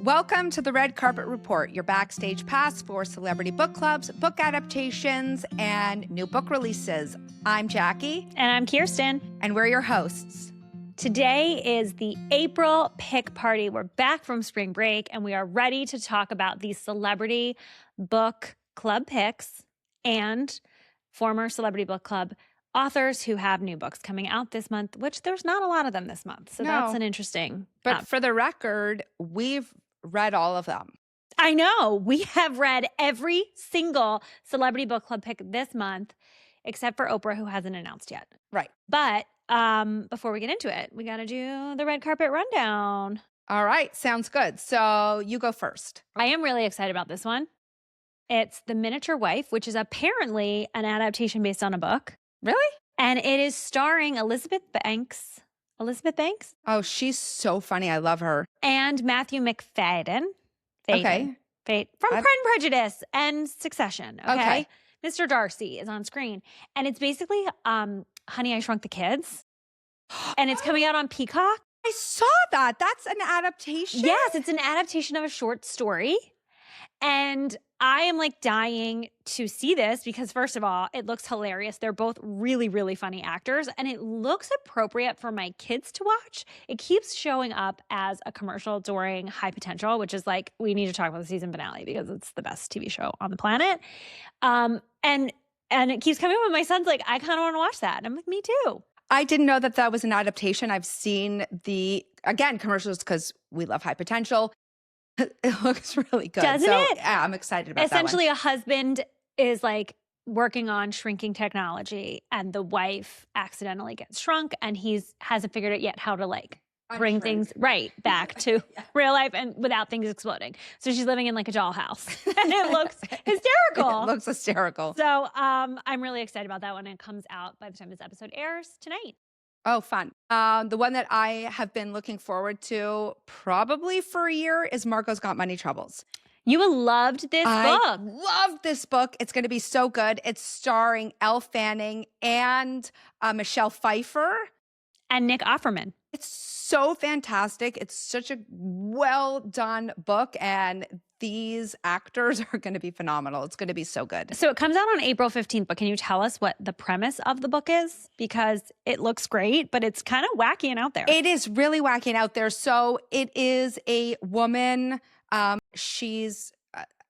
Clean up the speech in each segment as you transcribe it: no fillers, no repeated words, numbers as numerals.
Welcome to the Red Carpet Report, your backstage pass for celebrity book clubs, book adaptations, and new book releases. I'm Jackie. And I'm Kirsten. And we're your hosts. Today is the April pick party. We're back from spring break, and we are ready to talk about these celebrity book club picks and former celebrity book club authors who have new books coming out this month, which there's not a lot of them this month. So that's an interesting. But for the record, we've read all of them. I know. We have read every single celebrity book club pick this month, except for Oprah, who hasn't announced yet. Right. But before we get into it, we got to do the red carpet rundown. All right. Sounds good. So you go first. I am really excited about this one. It's The Minature Wife, which is apparently an adaptation based on a book. Really? And it is starring Elizabeth Banks. Elizabeth Banks? Oh, she's so funny. I love her. And Matthew McFadden. Okay. From Pride and Prejudice and Succession. Okay. Mr. Darcy is on screen. And it's basically Honey, I Shrunk the Kids. And it's coming out on Peacock. I saw that. That's an adaptation? Yes, it's an adaptation of a short story. And I am like dying to see this because, first of all, it looks hilarious. They're both really, really funny actors, and it looks appropriate for my kids to watch. It keeps showing up as a commercial during High Potential, which is like, we need to talk about the season finale because it's the best TV show on the planet. And it keeps coming up, and my son's like, I kind of want to watch that. And I'm like, me too. I didn't know that that was an adaptation. I've seen commercials because we love High Potential. It looks really good. Doesn't it? Yeah, I'm excited about Essentially, that a husband is like working on shrinking technology, and the wife accidentally gets shrunk, and he hasn't figured out yet how to like bring things back to real life and without things exploding. So she's living in like a dollhouse, and it looks hysterical. It looks hysterical. So I'm really excited about that one. It comes out by the time this episode airs tonight. Oh, fun. The one that I have been looking forward to probably for a year is Margot's Got Money Troubles. You loved this book. I loved this book. It's going to be so good. It's starring Elle Fanning and Michelle Pfeiffer. And Nick Offerman. It's so fantastic. It's such a well done book, and these actors are going to be phenomenal. It's going to be so good. So it comes out on April 15th, but can you tell us what the premise of the book is? Because it looks great, but it's kind of wacky and out there. It is really wacky and out there. So it is a woman. She's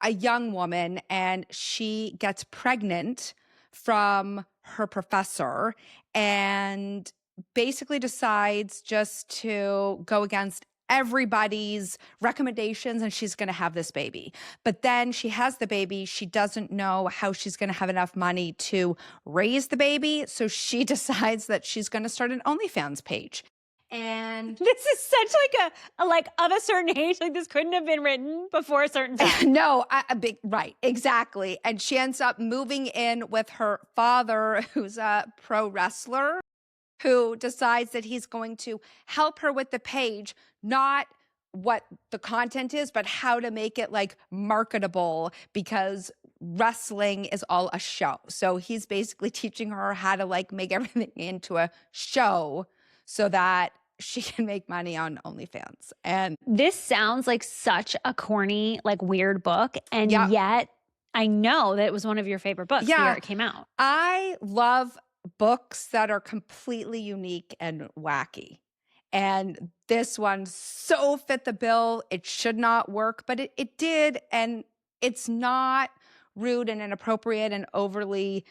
a young woman, and she gets pregnant from her professor and basically decides just to go against everybody's recommendations, and she's going to have this baby. But then she has the baby. She doesn't know how she's going to have enough money to raise the baby. So she decides that she's going to start an OnlyFans page. And this is such like a like of a certain age. Like this couldn't have been written before a certain time. No, right, exactly. And she ends up moving in with her father, who's a pro wrestler, who decides that he's going to help her with the page, not what the content is, but how to make it like marketable, because wrestling is all a show. So he's basically teaching her how to like make everything into a show so that she can make money on OnlyFans. And this sounds like such a corny, like weird book. And yet I know that it was one of your favorite books the year it came out. I love books that are completely unique and wacky. And this one so fit the bill. It should not work, but it did. And it's not rude and inappropriate and overly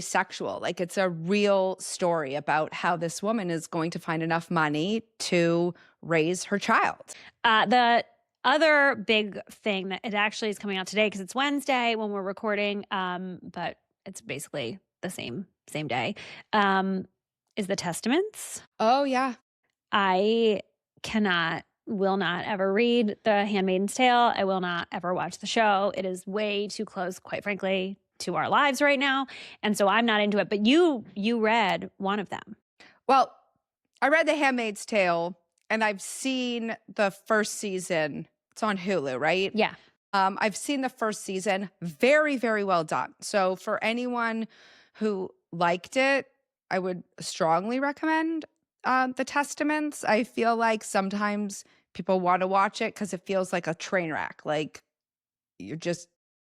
sexual. Like, it's a real story about how this woman is going to find enough money to raise her child. The other big thing that it actually is coming out today, because it's Wednesday when we're recording, but it's basically the same day, is The Testaments. Oh, yeah. I will not ever read The Handmaid's Tale. I will not ever watch the show. It is way too close, quite frankly, to our lives right now. And so I'm not into it. But you read one of them. Well, I read The Handmaid's Tale, and I've seen the first season. It's on Hulu, right? Yeah. I've seen the first season. Very, very well done. So for anyone who liked it, I would strongly recommend The Testaments. I feel like sometimes people want to watch it because it feels like a train wreck. Like you just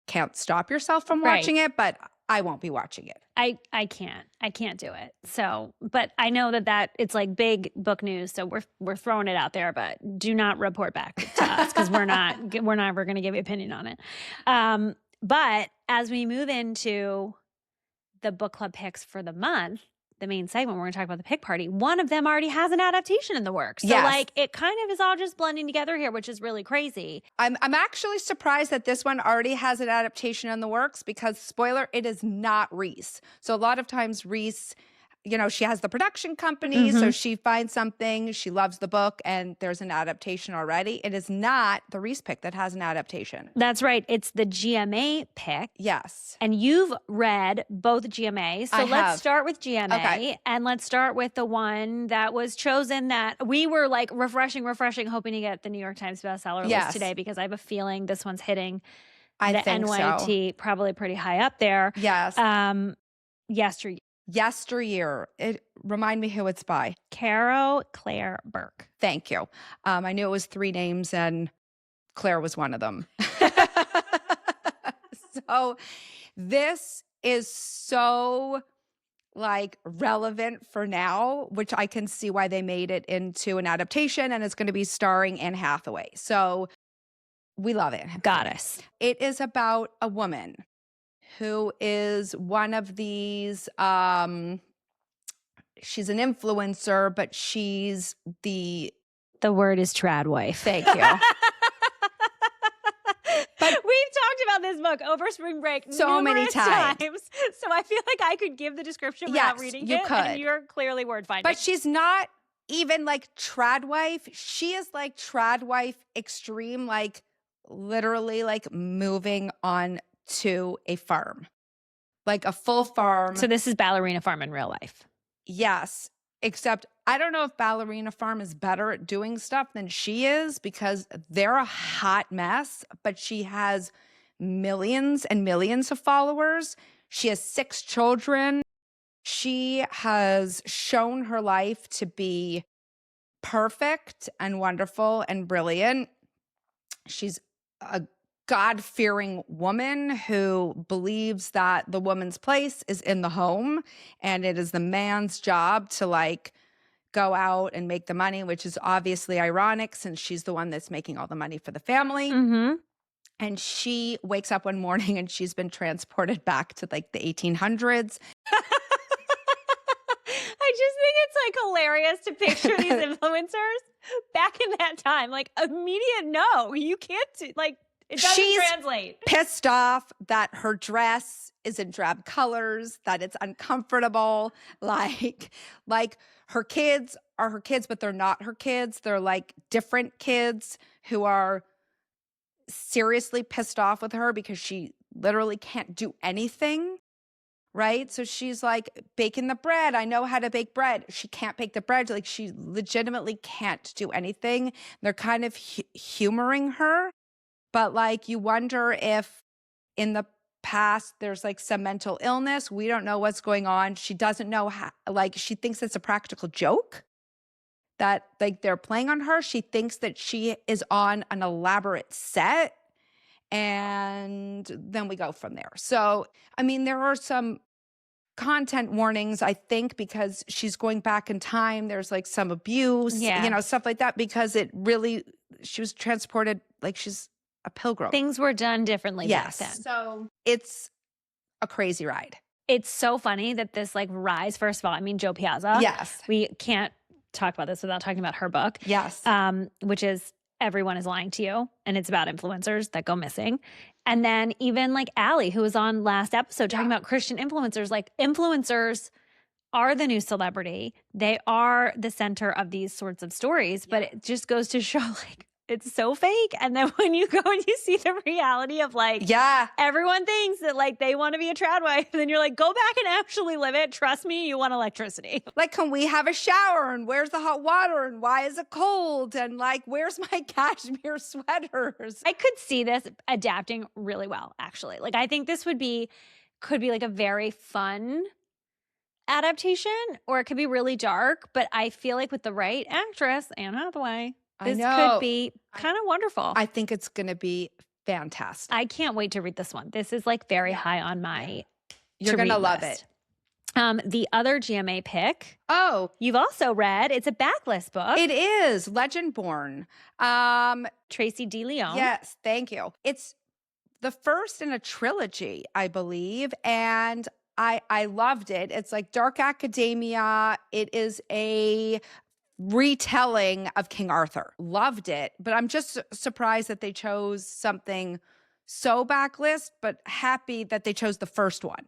can't stop yourself from watching it, but I won't be watching it. I can't do it. So, but I know that it's like big book news. So we're throwing it out there, but do not report back to us because we're never going to give you opinion on it. But as we move into the book club picks for the month, the main segment, we're going to talk about the pick party. One of them already has an adaptation in the works. So like it kind of is all just blending together here, which is really crazy. I'm actually surprised that this one already has an adaptation in the works because, spoiler, it is not Reese. So a lot of times Reese, you know, she has the production company, so she finds something, she loves the book, and there's an adaptation already. It is not the Reese pick that has an adaptation. That's right. It's the GMA pick. Yes. And you've read both GMA. So let's start with GMA. And let's start with the one that was chosen that we were like refreshing, hoping to get the New York Times bestseller list today because I have a feeling this one's hitting the NYT probably pretty high up there. Yes. Yesteryear. Remind me who it's by. Caro Claire Burke. Thank you. I knew it was 3 names and Claire was one of them. So this is so like relevant for now, which I can see why they made it into an adaptation, and it's going to be starring Anne Hathaway. So we love it. Goddess. It is about a woman who is one of these, she's an influencer, but she's the word is trad wife. Thank you. But we've talked about this book over spring break so many times. So I feel like I could give the description without reading it. Could. And you're clearly word finding. But she's not even like trad wife. She is like trad wife extreme, like literally like moving on to a farm, like a full farm. So this is Ballerina Farm in real life. Yes, except I don't know if Ballerina Farm is better at doing stuff than she is because they're a hot mess, but she has millions and millions of followers. She has 6 children. She has shown her life to be perfect and wonderful and brilliant. She's a God-fearing woman who believes that the woman's place is in the home and it is the man's job to like go out and make the money, which is obviously ironic since she's the one that's making all the money for the family. And she wakes up one morning and she's been transported back to like the 1800s. I just think it's like hilarious to picture these influencers back in that time. Like immediate no, you can't like it doesn't translate. Pissed off that her dress is in drab colors, that it's uncomfortable. Like her kids are her kids, but they're not her kids. They're like different kids who are seriously pissed off with her because she literally can't do anything. Right? So she's like baking the bread. I know how to bake bread. She can't bake the bread. Like she legitimately can't do anything. They're kind of humoring her. But like you wonder if in the past there's like some mental illness. We don't know what's going on. She doesn't know how, like she thinks it's a practical joke that like they're playing on her. She thinks that she is on an elaborate set. And then we go from there. So, I mean, there are some content warnings, I think, because she's going back in time. There's like some abuse, you know, stuff like that, because it really, she was transported like she's a pilgrim. Things were done differently back then. So it's a crazy ride. It's so funny that this like rise, first of all, I mean, Joe Piazza. Yes. We can't talk about this without talking about her book. Yes. Which is Everyone is Lying to You. And it's about influencers that go missing. And then even like Allie, who was on last episode talking about Christian influencers, like influencers are the new celebrity. They are the center of these sorts of stories, but it just goes to show like it's so fake. And then when you go and you see the reality of like, everyone thinks that like they want to be a trad wife. And then you're like, go back and actually live it. Trust me, you want electricity. Like, can we have a shower? And where's the hot water? And why is it cold? And like, where's my cashmere sweaters? I could see this adapting really well, actually. Like, I think this could be like a very fun adaptation, or it could be really dark. But I feel like with the right actress, Anne Hathaway, I This know. could be kind of wonderful. I think it's going to be fantastic. I can't wait to read this one. This is like very high on my You're going to love list. it. The other GMA pick, Oh, you've also read. It's a backlist book. it is Legendborn. Tracy D. Leon. Yes, thank you. It's the first in a trilogy, I believe, and I loved it. It's like dark academia. It is a retelling of King Arthur. Loved it, but I'm just surprised that they chose something so backlist, but happy that they chose the first one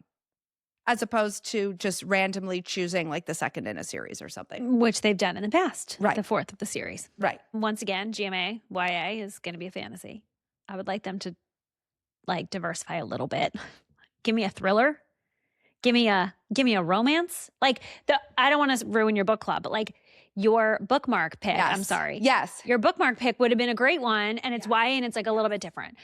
as opposed to just randomly choosing like the second in a series or something. Which they've done in the past. Right. The fourth of the series. Right. Once again, GMA, YA is going to be a fantasy. I would like them to like diversify a little bit. Give me a thriller. Give me a romance. Like I don't want to ruin your book club, but like your bookmark pick. Yes. I'm sorry. Yes. Your bookmark pick would have been a great one, and it's YA and it's like a little bit different.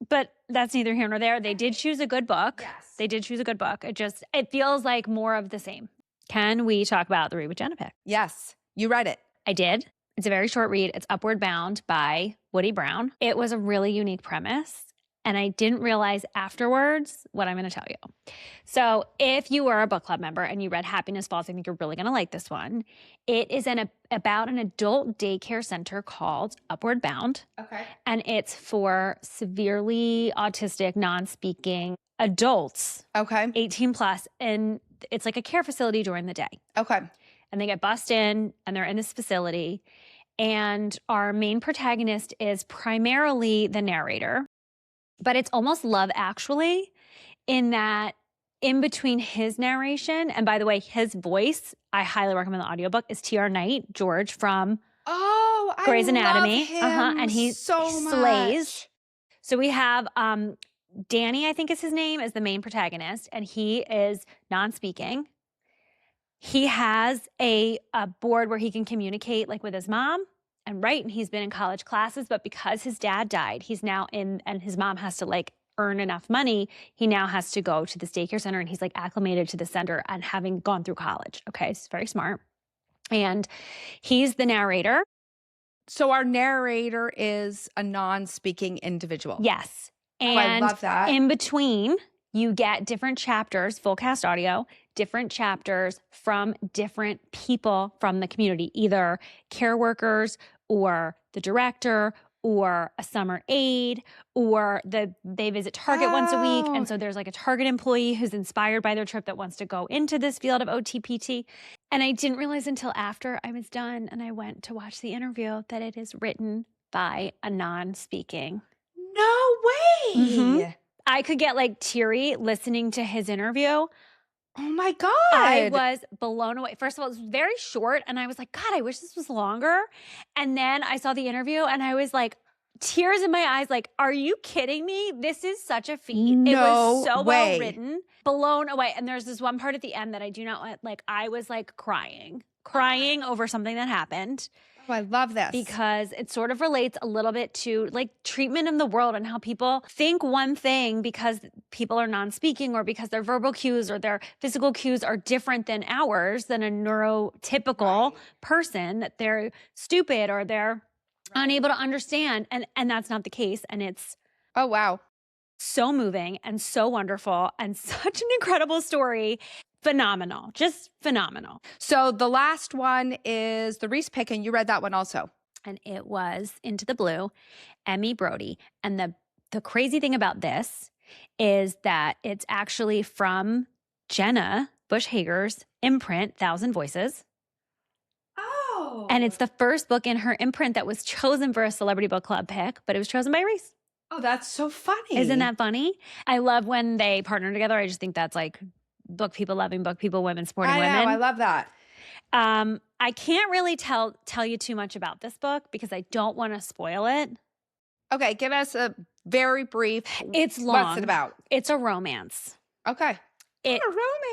But that's neither here nor there. They did choose a good book. Yes. They did choose a good book. It feels like more of the same. Can we talk about the Read with Jenna pick? Yes. You read it. I did. It's a very short read. It's Upward Bound by Woody Brown. It was a really unique premise, and I didn't realize afterwards what I'm going to tell you. So if you were a book club member and you read Happiness Falls, I think you're really going to like this one. It is about an adult daycare center called Upward Bound. Okay. And it's for severely autistic, non-speaking adults, Okay. 18 plus. And it's like a care facility during the day. Okay. And they get bussed in and they're in this facility. And our main protagonist is primarily the narrator. But it's almost Love Actually in that in between his narration, and by the way, his voice, I highly recommend the audiobook, is T.R. Knight, George from Grey's Anatomy. Love him and he so slays. much. So we have Danny, I think is his name, is the main protagonist, and he is non-speaking. He has a board where he can communicate like with his mom and write, and he's been in college classes, but because his dad died, he's now in, and his mom has to like earn enough money, he now has to go to this daycare center, and he's like acclimated to the center and having gone through college. Okay, he's very smart. And he's the narrator. So our narrator is a non-speaking individual. Yes. And I love that. in between, you get different chapters, full cast audio, different chapters from different people from the community, either care workers or the director or a summer aide, or they visit Target once a week. And so there's like a Target employee who's inspired by their trip that wants to go into this field of OTPT. And I didn't realize until after I was done and I went to watch the interview that it is written by a non-speaking. No way. Mhm. I could get like teary listening to his interview. Oh my God. I was blown away. First of all, it was very short and I was like, God, I wish this was longer. And then I saw the interview and I was like, tears in my eyes, like, are you kidding me? This is such a feat. It was so well written, blown away. And there's this one part at the end that I do not like. I was like crying over something that happened. Oh, I love this. Because it sort of relates a little bit to like treatment in the world and how people think one thing because people are non-speaking or because their verbal cues or their physical cues are different than ours, than a neurotypical person, that they're stupid or they're unable to understand. And that's not the case. And it's oh, wow. so moving and so wonderful and such an incredible story. Phenomenal. Just phenomenal. So the last one is the Reese pick, and you read that one also. And it was Into the Blue, Emmy Brody. And the crazy thing about this is that it's actually from Jenna Bush Hager's imprint, Thousand Voices. Oh. And it's the first book in her imprint that was chosen for a Celebrity Book Club pick, but it was chosen by Reese. Oh, that's so funny. Isn't that funny? I love when they partner together. I just think that's like book people loving book people, women supporting women. I love that. I can't really tell you too much about this book because I don't want to spoil it. Okay, give us a very brief. It's long. What's it about? It's a romance. Okay. A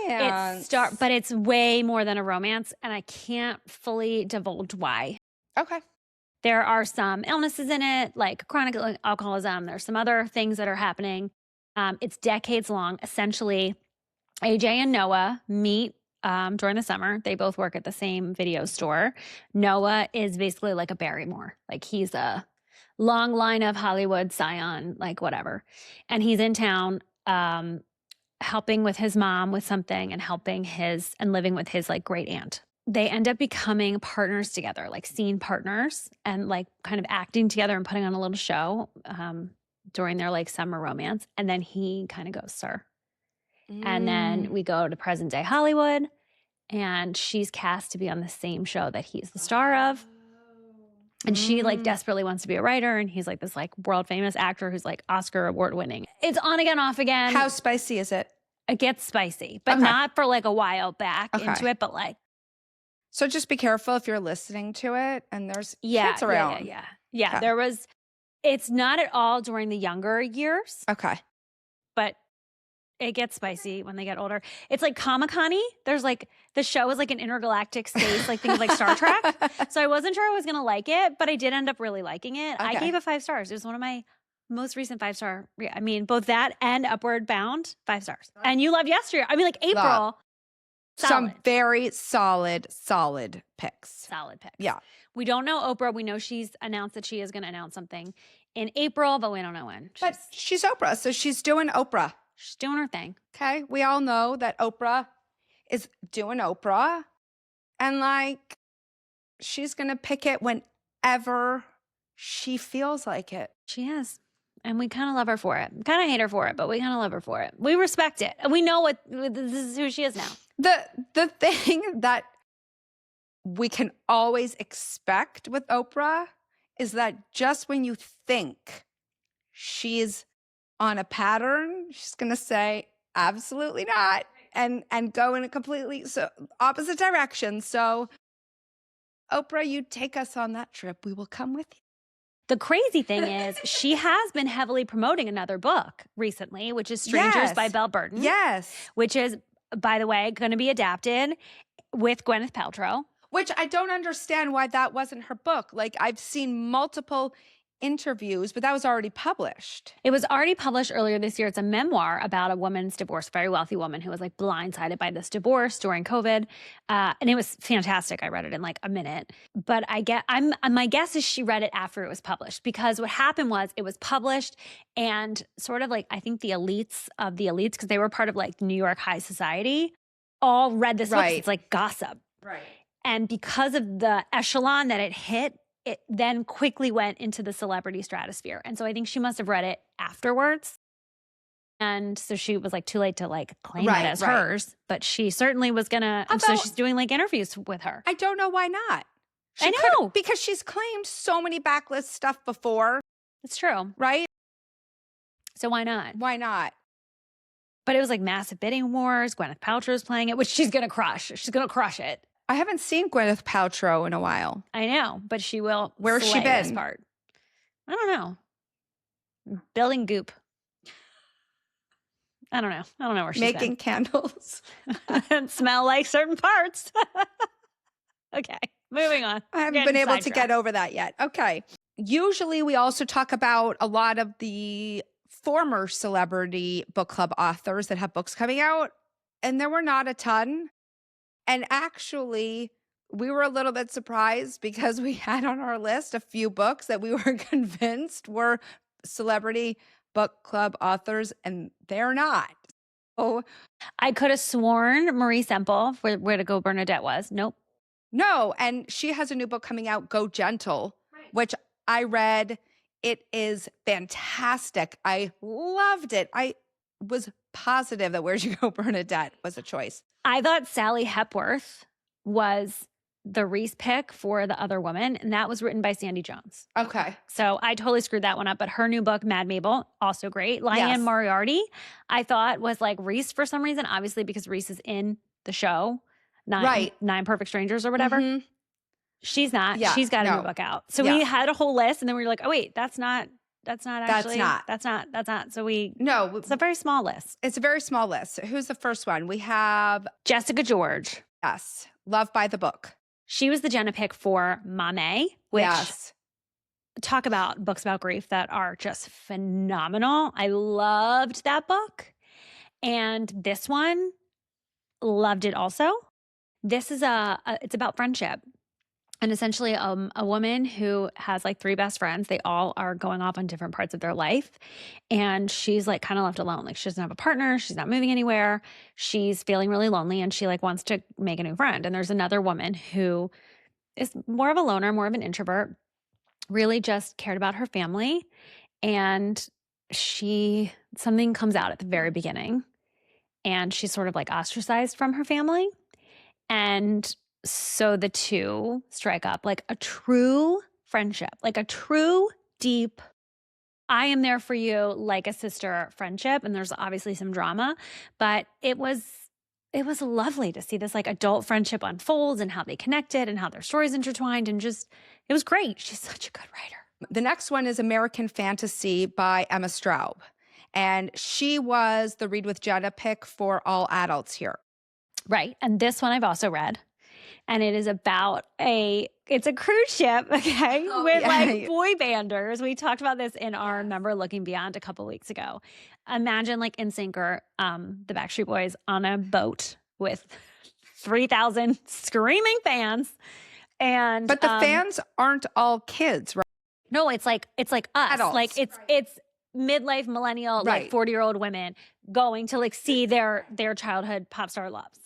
romance. But it's way more than a romance, and I can't fully divulge why. Okay. There are some illnesses in it, like chronic alcoholism. There's some other things that are happening. It's decades long. Essentially, AJ and Noah meet during the summer. They both work at the same video store. Noah is basically like a Barrymore. Like he's a long line of Hollywood scion, like whatever. And he's in town helping with his mom with something and living with his like great aunt. They end up becoming partners together, like scene partners, and like kind of acting together and putting on a little show during their like summer romance. And then he kind of goes, "Sir." And then we go to present day Hollywood, and she's cast to be on the same show that he's the star of. And she like desperately wants to be a writer, and he's like this like world famous actor who's like Oscar award winning. It's on again, off again. How spicy is it? It gets spicy, but not for like a while back into it, but like. So just be careful if you're listening to it and there's kids around. Yeah. Okay. There was, it's not at all during the younger years. Okay. But it gets spicy when they get older. It's like Comic-Con-y. There's like, the show is like an intergalactic space, like things like Star Trek. So I wasn't sure I was going to like it, but I did end up really liking it. Okay. I gave it 5 stars. It was one of my most recent 5-star. I mean, both that and Upward Bound, 5 stars. And you loved Yesteryear. I mean, like April. Solid. Some very solid picks. Solid picks. Yeah. We don't know Oprah. We know she's announced that she is going to announce something in April, but we don't know when. But she's Oprah, so she's doing Oprah. She's doing her thing. Okay. We all know that Oprah is doing Oprah. And like, she's going to pick it whenever she feels like it. She is. And we kind of love her for it. Kind of hate her for it, but we kind of love her for it. We respect it. And we know this is who she is now. The thing that we can always expect with Oprah is that just when you think she's on a pattern, she's going to say, absolutely not, and go in a completely opposite direction. So, Oprah, you take us on that trip. We will come with you. The crazy thing is she has been heavily promoting another book recently, which is Strangers by Belle Burton. Yes. Which is, by the way, going to be adapted with Gwyneth Paltrow. Which I don't understand why that wasn't her book. Like, I've seen multiple interviews, but that was already published. It was already published earlier this year. It's a memoir about a woman's divorce, very wealthy woman who was like blindsided by this divorce during COVID. And it was fantastic. I read it in like a minute. But my guess is she read it after it was published, because what happened was it was published and sort of like, I think the elites of the elites, because they were part of like New York high society, all read this book. It's like gossip. Right. And because of the echelon that it hit, it then quickly went into the celebrity stratosphere. And so I think she must have read it afterwards. And so she was like too late to like claim it as hers, but she certainly was gonna, so she's doing like interviews with her. I don't know why not. I know. Because she's claimed so many backlist stuff before. It's true. Right? So why not? Why not? But it was like massive bidding wars. Gwyneth Paltrow's playing it, which she's gonna crush. She's gonna crush it. I haven't seen Gwyneth Paltrow in a while. I know, but she will. Where's she been? This part. I don't know. Building goop. I don't know where she's making candles and smell like certain parts. Okay, moving on. I haven't been able to get over that yet. Okay. Usually we also talk about a lot of the former celebrity book club authors that have books coming out, and there were not a ton. And actually, we were a little bit surprised because we had on our list a few books that we were convinced were celebrity book club authors, and they're not. Oh, I could have sworn Marie Semple, where to go Bernadette was. Nope. No, and she has a new book coming out, Go Gentle, which I read. It is fantastic. I loved it. I was positive that Where'd You Go Bernadette was a choice. I thought Sally Hepworth was the Reese pick for The Other Woman, and that was written by Sandy Jones. Okay. So I totally screwed that one up, but her new book, Mad Mabel, also great. Liane Moriarty, I thought was like Reese for some reason, obviously because Reese is in the show, Nine Perfect Strangers or whatever. Mm-hmm. She's not. Yeah, she's got a new book out. So we had a whole list, and then we were like, oh, wait, that's not actually. That's not. So it's a very small list. It's a very small list. Who's the first one? We have Jessica George. Yes. Love by the Book. She was the Jenna pick for Mame, which talk about books about grief that are just phenomenal. I loved that book. And this one, loved it also. This is it's about friendship. And essentially, a woman who has like 3 best friends, they all are going off on different parts of their life. And she's like kind of left alone. Like she doesn't have a partner. She's not moving anywhere. She's feeling really lonely and she like wants to make a new friend. And there's another woman who is more of a loner, more of an introvert, really just cared about her family. And something comes out at the very beginning and she's sort of like ostracized from her family. And so the two strike up like a true friendship, like a true deep, I am there for you like a sister friendship. And there's obviously some drama, but it was lovely to see this like adult friendship unfold and how they connected and how their stories intertwined and just, it was great. She's such a good writer. The next one is American Fantasy by Emma Straub. And she was the Read with Jenna pick for all adults here. Right. And this one I've also read. And it is about it's a cruise ship, okay, with like boy banders. We talked about this in our Remember Looking Beyond a couple weeks ago. Imagine like NSYNC or the Backstreet Boys on a boat with 3,000 screaming fans. But the fans aren't all kids, right? No, it's like us. Adults. Like it's midlife millennial, like 40-year-old women going to like see their childhood pop star loves.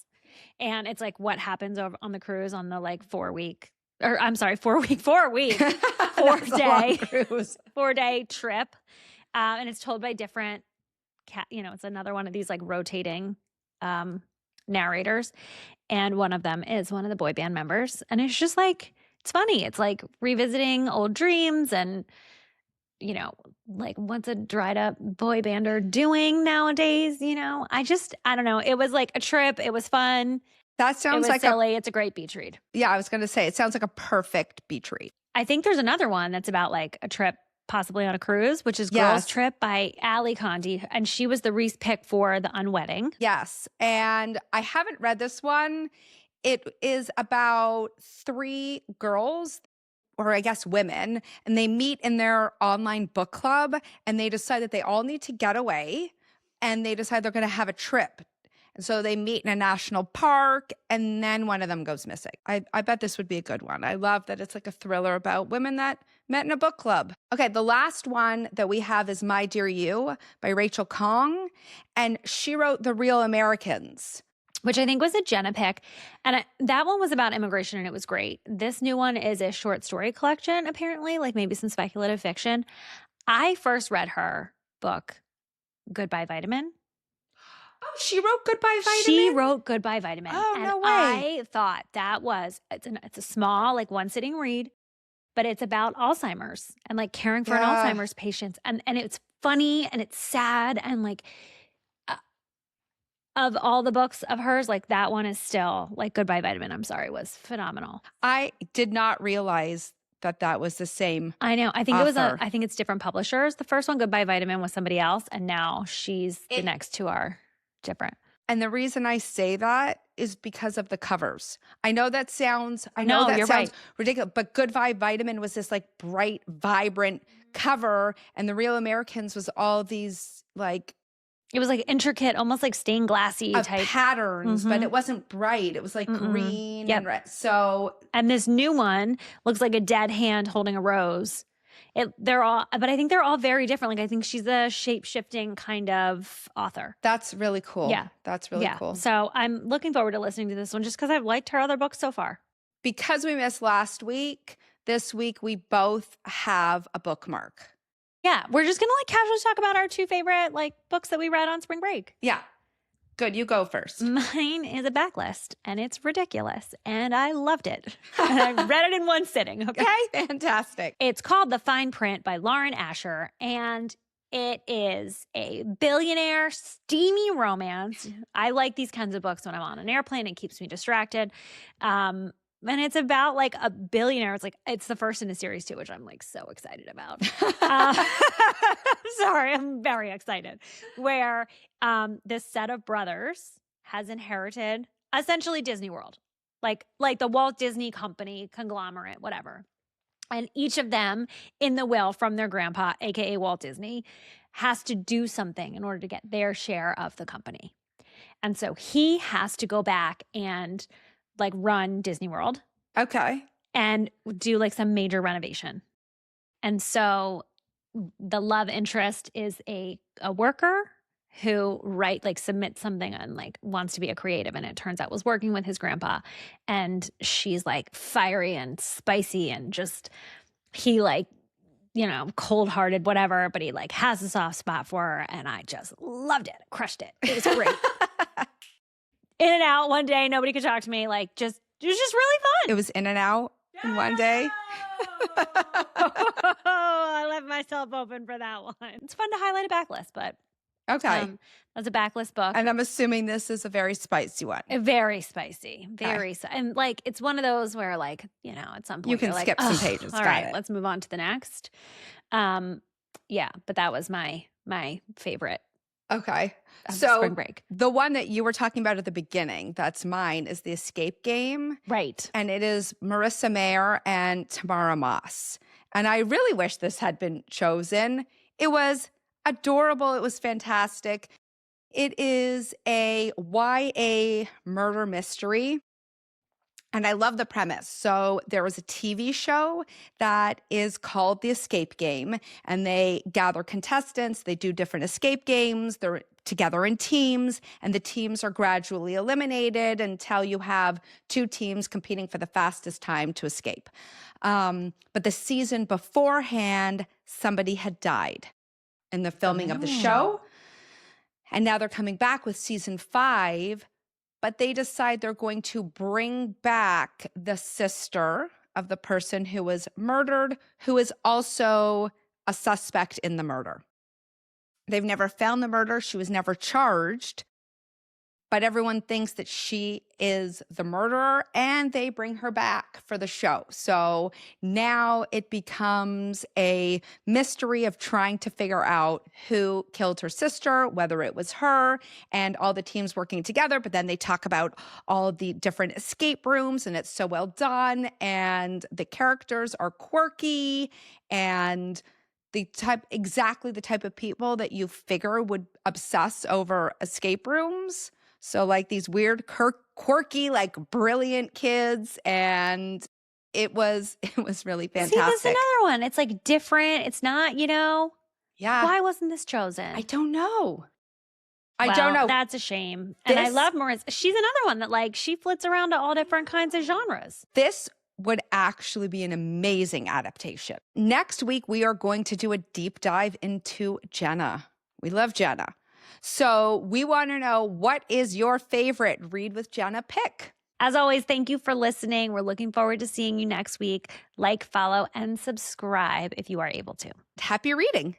And it's like what happens over on the cruise on the like 4 week 4-day trip. And it's told by different it's another one of these like rotating narrators. And one of them is one of the boy band members. And it's just like, it's funny. It's like revisiting old dreams and, like what's a dried up boy bander doing nowadays? I don't know. It was like a trip. It was fun. That sounds like silly. It's a great beach read. Yeah, I was going to say, it sounds like a perfect beach read. I think there's another one that's about like a trip possibly on a cruise, which is Girls Trip by Ali Condi. And she was the Reese pick for The Unwedding. Yes. And I haven't read this one. It is about 3 girls, or I guess women, and they meet in their online book club and they decide that they all need to get away and they decide they're going to have a trip. And so they meet in a national park and then one of them goes missing. I bet this would be a good one. I love that it's like a thriller about women that met in a book club. Okay, the last one that we have is My Dear You by Rachel Kong. And she wrote The Real Americans, which I think was a Jenna pick. And that one was about immigration and it was great. This new one is a short story collection, apparently, like maybe some speculative fiction. I first read her book, Goodbye Vitamin. Oh, she wrote Goodbye Vitamin? She wrote Goodbye Vitamin. Oh, and no way. I thought that was, it's a small, like one sitting read, but it's about Alzheimer's and like caring for an Alzheimer's patient. And it's funny and it's sad and like, of all the books of hers, like that one is still like Goodbye Vitamin, I'm sorry, was phenomenal. I did not realize that was the same. I know. I think author. I think it's different publishers. The first one, Goodbye Vitamin, was somebody else. And now the next two are different. And the reason I say that is because of the covers. I know that sounds ridiculous, but Goodbye Vitamin was this like bright, vibrant cover. And The Real Americans was all these like, it was like intricate, almost like stained glassy type patterns, but it wasn't bright. It was like green and red. So, and this new one looks like a dead hand holding a rose. But I think they're all very different. Like I think she's a shape-shifting kind of author. That's really cool. Yeah, that's really cool. So I'm looking forward to listening to this one just because I've liked her other books so far. Because we missed last week, this week we both have a bookmark. Yeah, we're just going to like casually talk about our 2 favorite like books that we read on spring break. Yeah. Good. You go first. Mine is a backlist and it's ridiculous and I loved it. And I read it in one sitting. Okay. Fantastic. It's called The Fine Print by Lauren Asher and it is a billionaire steamy romance. I like these kinds of books when I'm on an airplane. It keeps me distracted. And it's about like a billionaire. It's the first in a series too, which I'm like so excited about. Sorry, I'm very excited. Where this set of brothers has inherited essentially Disney World, like the Walt Disney Company conglomerate, whatever. And each of them in the will from their grandpa, aka Walt Disney, has to do something in order to get their share of the company. And so he has to go back and like run Disney World Okay. and do like some major renovation. And so the love interest is a worker who submits something and like wants to be a creative, and it turns out was working with his grandpa, and she's like fiery and spicy and just he like, you know, cold-hearted, whatever, but he like has a soft spot for her, and I just loved it. Crushed it. It was great. In and out one day, nobody could talk to me. Like it was just really fun. It was in and out in one day. I left myself open for that one. It's fun to highlight a backlist, but Okay. that's a backlist book. And I'm assuming this is a very spicy one. Very spicy. Very and like it's one of those where like, you know, at some point You can you're skip like, some pages. All Got right, it. let's move on to the next. Yeah, but that was my favorite Okay. of So spring break. the one that you were talking about at the beginning, that's mine, is the escape game. Right. And it is Marisa Meyer and Tamara Moss. And I really wish this had been chosen. It was adorable. It was fantastic. It is a YA murder mystery. And I love the premise. So there was a TV show that is called The Escape Game, and they gather contestants. They do different escape games. They're together in teams, and the teams are gradually eliminated until you have two teams competing for the fastest time to escape. But the season beforehand, somebody had died in the filming of the show. And now they're coming back with season 5. But they decide they're going to bring back the sister of the person who was murdered, who is also a suspect in the murder. They've never found the murder. She was never charged. But everyone thinks that she is the murderer, and they bring her back for the show. So now it becomes a mystery of trying to figure out who killed her sister, whether it was her, and all the teams working together. But then they talk about all the different escape rooms, and it's so well done. And the characters are quirky and exactly the type of people that you figure would obsess over escape rooms. So like these weird, quirky, like brilliant kids, and it was really fantastic. See, this is another one. It's like different. It's not, you know. Yeah. Why wasn't this chosen? I don't know. I Well, don't know. That's a shame. And I love Marisa. She's another one that like she flits around to all different kinds of genres. This would actually be an amazing adaptation. Next week, we are going to do a deep dive into Jenna. We love Jenna. So we want to know, what is your favorite Read with Jenna pick? As always, thank you for listening. We're looking forward to seeing you next week. Like, follow, and subscribe if you are able to. Happy reading.